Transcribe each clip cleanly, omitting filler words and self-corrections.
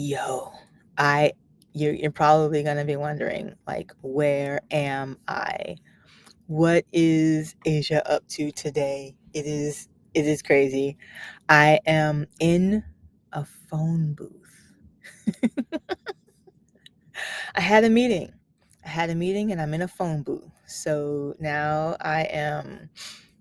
Yo, I you're probably gonna be wondering, like, where am I? What is Asia up to today? It is crazy. I am in a phone booth. I had a meeting. I had a meeting and I'm in a phone booth. So now I am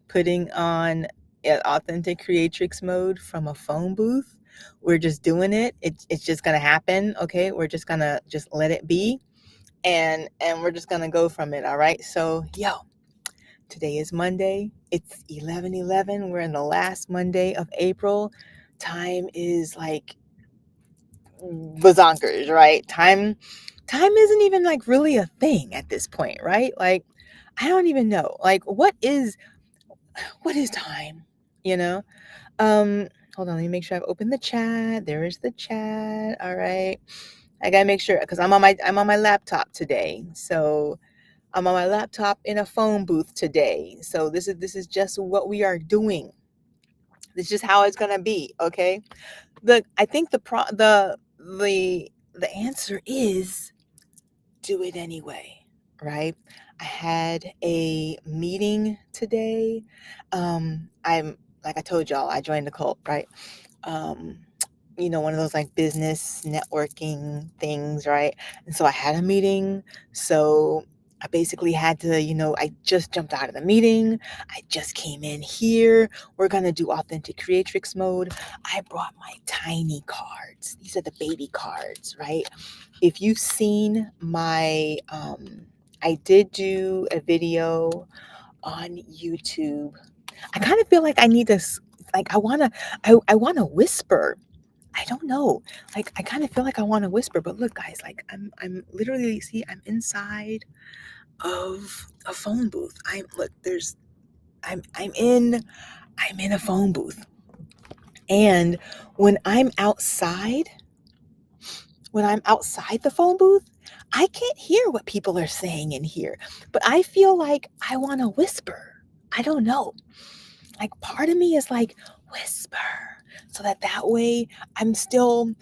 putting on an authentic creatrix mode from a phone booth. We're just doing it. It's just gonna happen. Okay. We're just gonna just let it be. And we're just gonna go from it. All right. So today is Monday. It's 11/11. We're in the last Monday of April. Time is like bazonkers, right? Time isn't even like really a thing at this point, right? Like I don't even know. Like what is time? You know? Hold on, let me make sure I've opened the chat. There is the chat. All right. I gotta make sure because I'm on my laptop today. So I'm on my laptop in a phone booth today. So this is just what we are doing. This is just how it's gonna be. Okay. I think the answer is do it anyway, right? I had a meeting today. I'm like I told y'all, I joined the cult, right? Um, one of those like business networking things, right? And so I had a meeting. So I basically had to, I just jumped out of the meeting. I just came in here. We're going to do authentic creatrix mode. I brought my tiny cards. These are the baby cards, right? If you've seen I did do a video on YouTube. I kind of feel like I need to, like, I want to whisper. I don't know. Like, I kind of feel like I want to whisper, but look, guys, like, I'm literally, see, I'm inside of a phone booth. I'm in a phone booth. And when I'm outside, the phone booth, I can't hear what people are saying in here, but I feel like I want to whisper. I don't know. Like part of me is like, whisper so that way I'm still,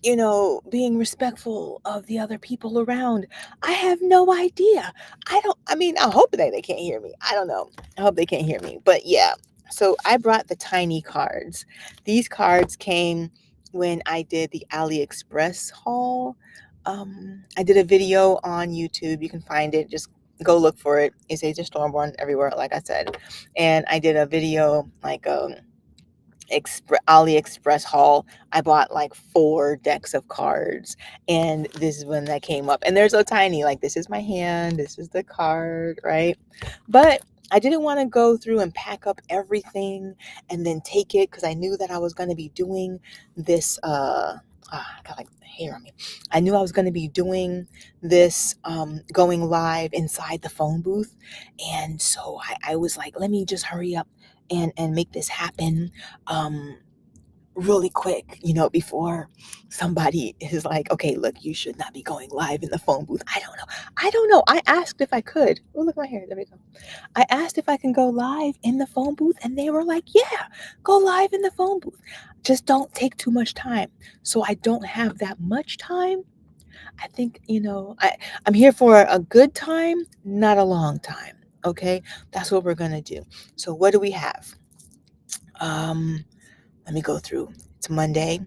being respectful of the other people around. I have no idea. I hope they can't hear me. I don't know. I hope they can't hear me. But yeah, so I brought the tiny cards. These cards came when I did the AliExpress haul. I did a video on YouTube. You can find it. Just go look for it. It's Age of Stormborn everywhere, like I said. And I did a video like AliExpress haul. I bought like 4 decks of cards, and this is when that came up. And they're so tiny. Like this is my hand, this is the card, right? But I didn't want to go through and pack up everything and then take it because I knew that I was going to be doing this. I got like hair on me. I knew I was going to be doing this, going live inside the phone booth, and so I was like, let me just hurry up and make this happen um really quick, before somebody is like, okay, look, you should not be going live in the phone booth. I don't know. I asked if I could. Oh, look, my hair. There we go. I asked if I can go live in the phone booth, and they were like, yeah, go live in the phone booth. Just don't take too much time. So I don't have that much time. I think, I'm here for a good time, not a long time. Okay. That's what we're going to do. So what do we have? Let me go through. It's Monday.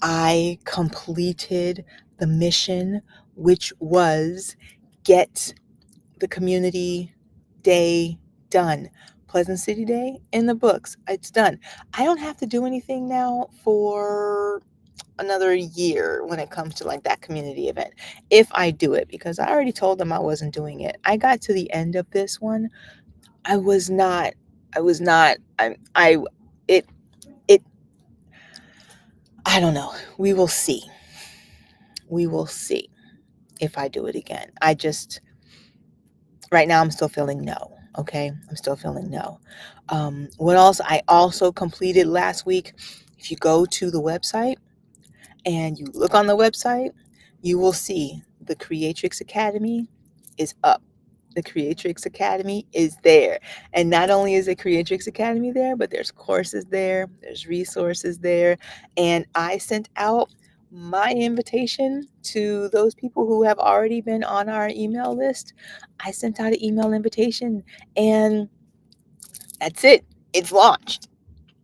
I completed the mission, which was get the community day done. Pleasant City Day in the books. It's done. I don't have to do anything now for another year when it comes to like that community event. If I do it, because I already told them I wasn't doing it. I got to the end of this one. I was not, it, it, I don't know. We will see. We will see if I do it again. Right now I'm still feeling no. Okay. I'm still feeling no. What else? I also completed last week. If you go to the website and you look on the website, you will see the Creatrix Academy is up. The Creatrix Academy is there. And not only is the Creatrix Academy there, but there's courses there, there's resources there. And I sent out my invitation to those people who have already been on our email list, I sent out an email invitation, and that's it. It's launched.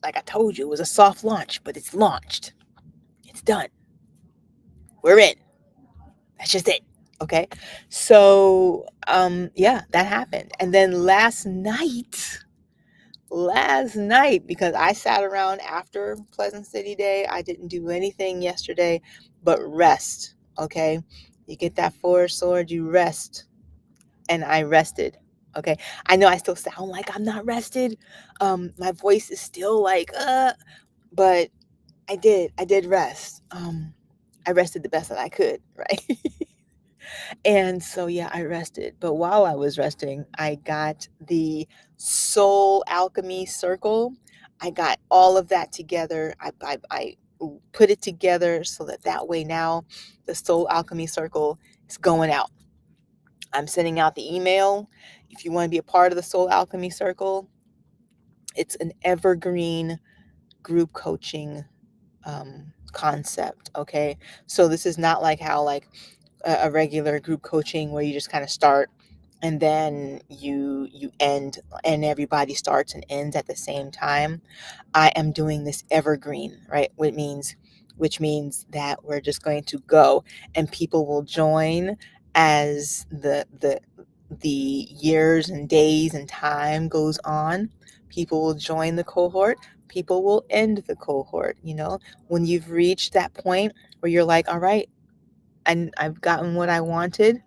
Like I told you, it was a soft launch, but it's launched. It's done. We're in. That's just it. Okay. So, yeah, that happened. And then last night, because I sat around after Pleasant City Day, I didn't do anything yesterday but rest. Okay. You get that forward sword, you rest. And I rested. Okay. I know I still sound like I'm not rested. My voice is still like, but I did rest. I rested the best that I could, right? And so, yeah, I rested. But while I was resting, I got the Soul Alchemy Circle. I got all of that together. I put it together so that way now the Soul Alchemy Circle is going out. I'm sending out the email. If you want to be a part of the Soul Alchemy Circle, it's an evergreen group coaching concept. Okay. So this is not like how like a regular group coaching where you just kind of start and then you end and everybody starts and ends at the same time. I am doing this evergreen, right? Which means that we're just going to go and people will join as the years and days and time goes on. People will join the cohort. People will end the cohort. When you've reached that point where you're like, all right, and I've gotten what I wanted,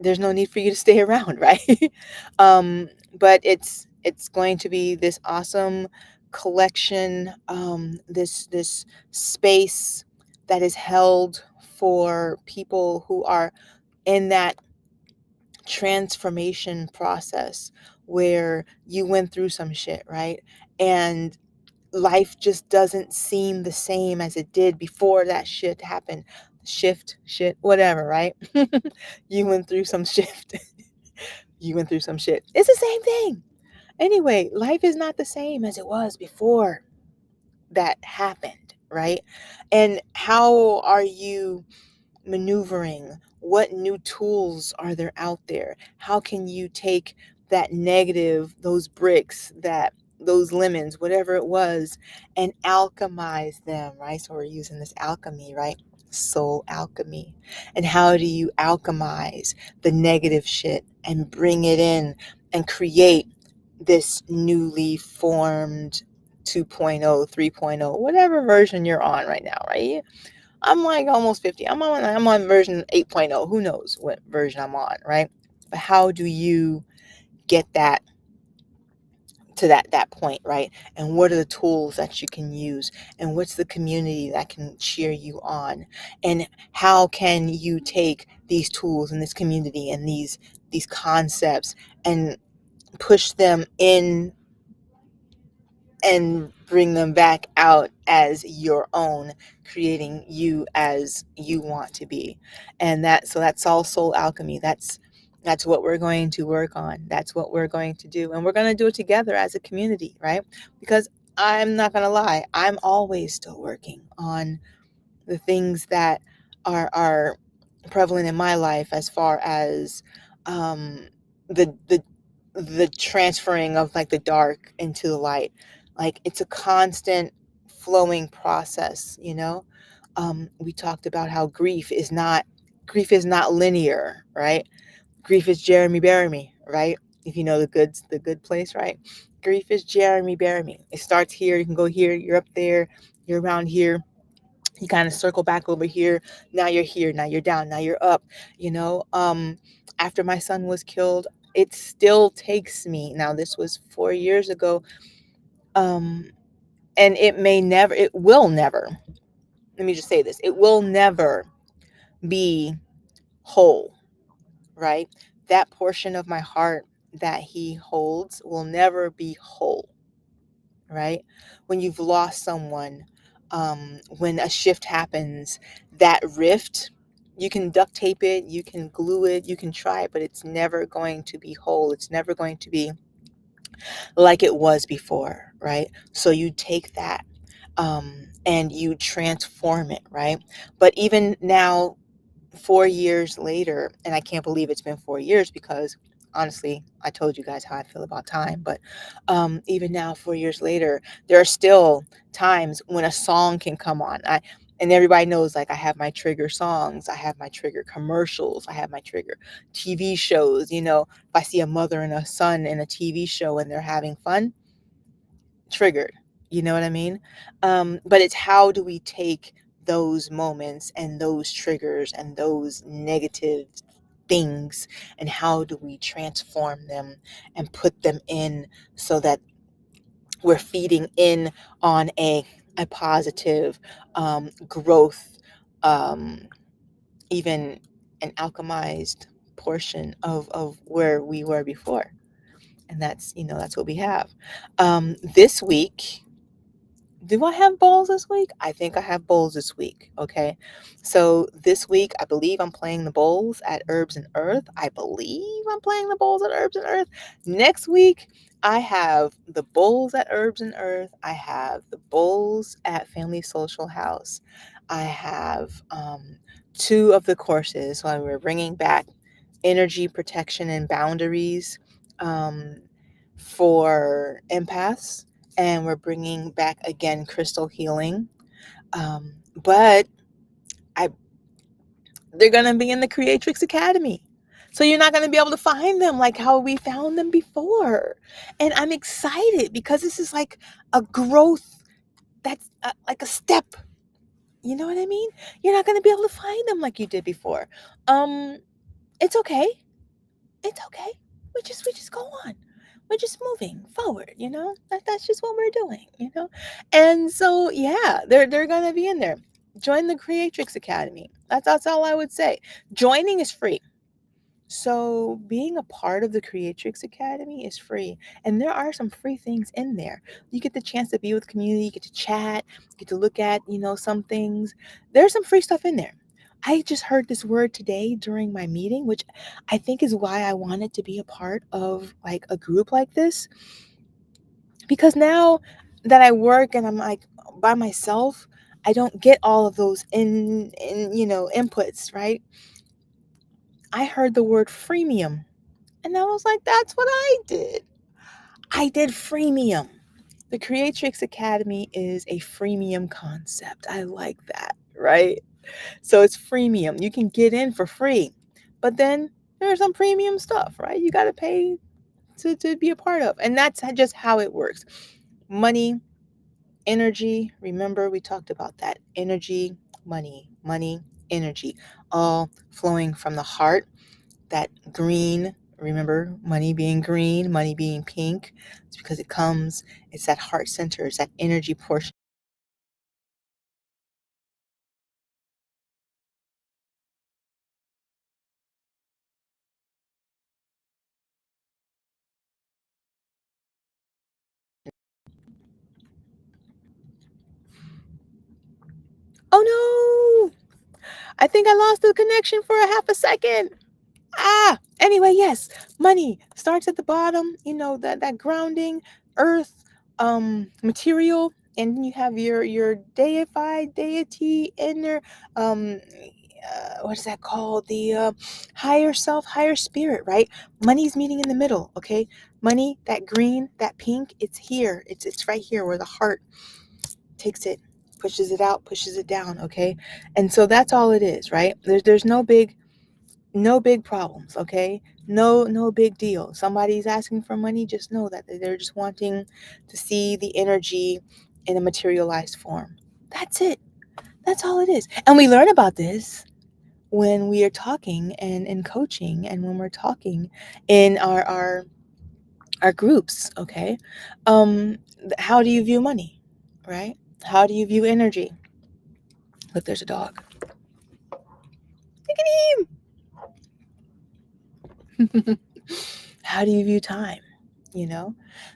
there's no need for you to stay around, right? But it's going to be this awesome collection, this space that is held for people who are in that transformation process where you went through some shit, right? And life just doesn't seem the same as it did before that shit happened. Shift, shit, whatever, right? You went through some shift. You went through some shit. It's the same thing. Anyway, life is not the same as it was before that happened, right? And how are you maneuvering? What new tools are there out there? How can you take that negative, those bricks, those lemons, whatever it was, and alchemize them, right? So we're using this alchemy, right? Soul alchemy. And how do you alchemize the negative shit and bring it in and create this newly formed 2.0, 3.0, whatever version you're on right now, right? I'm like almost 50. I'm on version 8.0. Who knows what version I'm on, right? But how do you get that to that point, right? And what are the tools that you can use? And what's the community that can cheer you on? And how can you take these tools and this community and these concepts and push them in and bring them back out as your own, creating you as you want to be? And that's all soul alchemy. That's what we're going to work on. That's what we're going to do. And we're going to do it together as a community, right? Because I'm not going to lie, I'm always still working on the things that are prevalent in my life, as far as um the transferring of like the dark into the light. Like it's a constant flowing process. We talked about how grief is not linear, right? Grief is Jeremy Bear Me, right? If you know the good place, right? Grief is Jeremy Bear Me. It starts here, you can go here, you're up there, you're around here, you kind of circle back over here. Now you're here, now you're down, now you're up. After my son was killed, it still takes me, now this was 4 years ago, um and it will never, let me just say this, it will never be whole, right? That portion of my heart that he holds will never be whole, right? When you've lost someone, when a shift happens, that rift, you can duct tape it, you can glue it, you can try it, but it's never going to be whole. It's never going to be like it was before, right? So you take that. and you transform it, right? But even now, 4 years later, and I can't believe it's been 4 years because honestly, I told you guys how I feel about time. But even now, 4 years later, there are still times when a song can come on. And everybody knows, like, I have my trigger songs, I have my trigger commercials, I have my trigger TV shows. If I see a mother and a son in a TV show and they're having fun, triggered. You know what I mean? But it's how do we take those moments and those triggers and those negative things, and how do we transform them and put them in so that we're feeding in on a positive growth, um, even an alchemized portion of where we were before. And that's what we have. This week, do I have bowls this week? I think I have bowls this week. Okay. So this week, I believe I'm playing the bowls at Herbs and Earth. I believe I'm playing the bowls at Herbs and Earth. Next week, I have the bowls at Herbs and Earth. I have the bowls at Family Social House. I have two of the courses. So we're bringing back energy protection and boundaries for empaths, and we're bringing back again crystal healing. But I they're gonna be in the Creatrix Academy, so you're not gonna be able to find them like how we found them before. And I'm excited because this is like a growth. That's like a step. You know what I mean? You're not gonna be able to find them like you did before. It's okay. It's okay. We just go on. We're just moving forward, that's just what we're doing. And so yeah, they're gonna be in there. Join the Creatrix Academy. That's all I would say. Joining is free. So being a part of the Creatrix Academy is free. And there are some free things in there. You get the chance to be with community, you get to chat, get to look at, some things. There's some free stuff in there. I just heard this word today during my meeting, which I think is why I wanted to be a part of like a group like this. Because now that I work and I'm like by myself, I don't get all of those inputs, right? I heard the word freemium. And I was like, that's what I did. I did freemium. The Creatrix Academy is a freemium concept. I like that, right? So it's freemium. You can get in for free. But then there's some premium stuff, right? You got to pay to be a part of. And that's just how it works. Money, energy. Remember, we talked about that. Energy, money, energy, all flowing from the heart. That green, remember, money being green, money being pink. It's because it's that heart center, it's that energy portion. Oh no! I think I lost the connection for a half a second. Anyway, yes, money starts at the bottom, that grounding, earth, material, and then you have your deified deity inner, what is that called? The higher self, higher spirit, right? Money's meeting in the middle, okay? Money, that green, that pink, it's here. It's right here where the heart takes it, pushes it out, pushes it down, okay? And so that's all it is, right? There's no big problems, okay? No big deal. Somebody's asking for money, just know that they're just wanting to see the energy in a materialized form. That's it. That's all it is. And we learn about this when we are talking and in coaching, and when we're talking in our groups, okay? How do you view money, right? How do you view energy? Look, there's a dog. Look at him. How do you view time?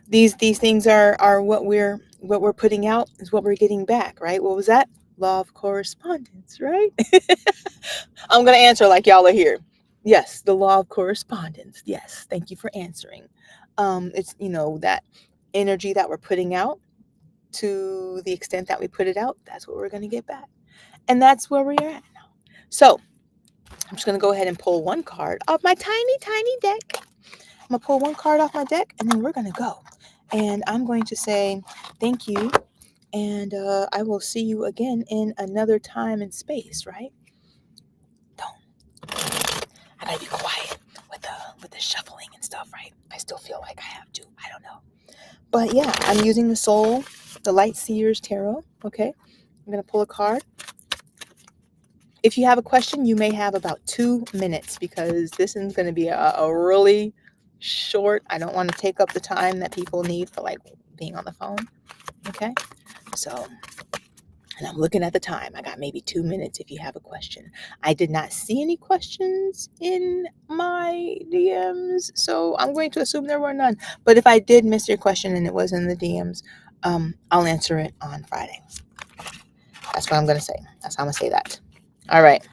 These things are what we're putting out is what we're getting back, right? What was that? Law of correspondence, right? I'm gonna answer like y'all are here. Yes, the law of correspondence. Yes, thank you for answering. It's that energy that we're putting out to the extent that we put it out, that's what we're going to get back. And that's where we are at now. So I'm just going to go ahead and pull one card off my tiny, tiny deck. I'm going to pull one card off my deck, and then we're going to go. And I'm going to say thank you. And I will see you again in another time and space, right? I gotta be quiet with the shuffling and stuff, right? I still feel like I have to. I don't know. But yeah, I'm using the Light Seers Tarot. Okay. I'm gonna pull a card. If you have a question, you may have about 2 minutes because this is gonna be a really short. I don't want to take up the time that people need for like being on the phone. Okay. So, and I'm looking at the time. I got maybe 2 minutes if you have a question. I did not see any questions in my DMs, so I'm going to assume there were none. But if I did miss your question and it was in the DMs, I'll answer it on Friday. That's what I'm going to say. That's how I'm going to say that. All right.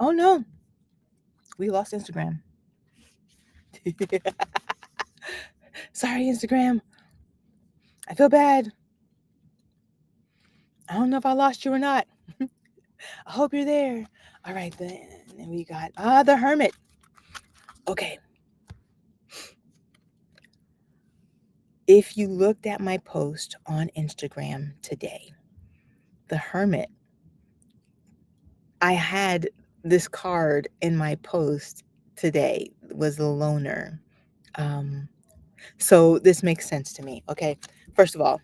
Oh, no. We lost Instagram. Sorry, Instagram. I feel bad. I don't know if I lost you or not. I hope you're there. All right, then we got the Hermit. Okay. If you looked at my post on Instagram today, the Hermit, I had this card in my post today, was the Loner. So this makes sense to me. Okay. First of all,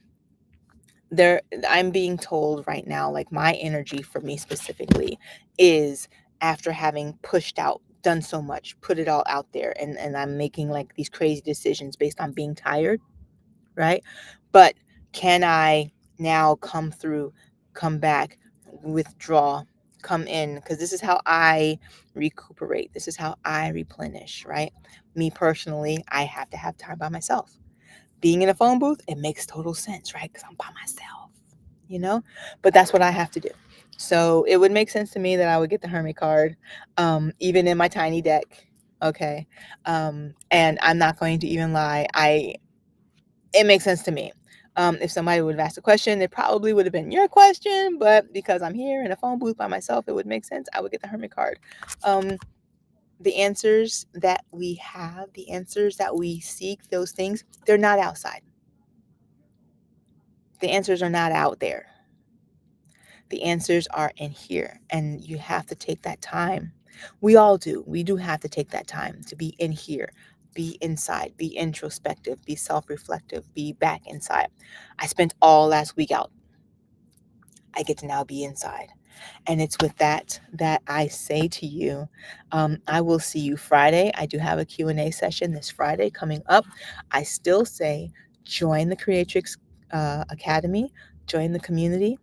I'm being told right now, like my energy for me specifically is after having pushed out, done so much, put it all out there, and I'm making like these crazy decisions based on being tired, right? But can I now come through, come back, withdraw, come in? Because this is how I recuperate. This is how I replenish, right? Me personally, I have to have time by myself. Being in a phone booth, it makes total sense, right? Because I'm by myself, but that's what I have to do. So it would make sense to me that I would get the Hermit card, even in my tiny deck. Okay. And I'm not going to even lie. It makes sense to me. If somebody would have asked a question, it probably would have been your question, but because I'm here in a phone booth by myself, it would make sense. I would get the Hermit card. The answers that we have, the answers that we seek, those things, they're not outside. The answers are not out there. The answers are in here, and you have to take that time. We all do. We do have to take that time to be in here, be inside, be introspective, be self-reflective, be back inside. I spent all last week out. I get to now be inside. And it's with that I say to you, I will see you Friday. I do have a Q&A session this Friday coming up. I still say join the Creatrix Academy, join the community.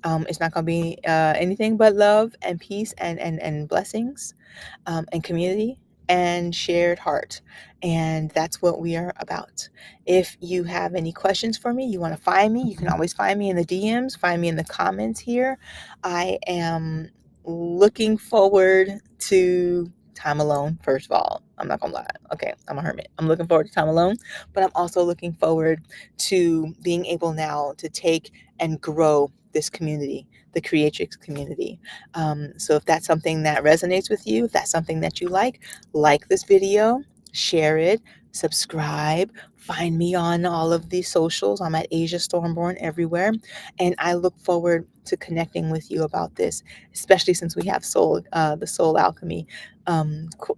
It's not going to be anything but love and peace and blessings and community and shared heart. And that's what we are about. If you have any questions for me, you want to find me, you can always find me in the DMs, find me in the comments here. I am looking forward to time alone. First of all, I'm not gonna lie. Okay, I'm a hermit. I'm looking forward to time alone, but I'm also looking forward to being able now to take and grow this community, the Creatrix community. So if that's something that resonates with you, if that's something that you like this video, share it, subscribe, find me on all of these socials. I'm at Asia Stormborn everywhere. And I look forward to connecting with you about this, especially since we have the Soul Alchemy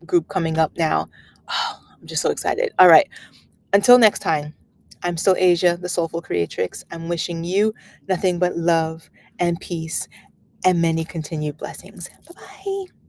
group coming up now. Oh, I'm just so excited. All right. Until next time, I'm still Asia, the Soulful Creatrix. I'm wishing you nothing but love and peace and many continued blessings. Bye-bye.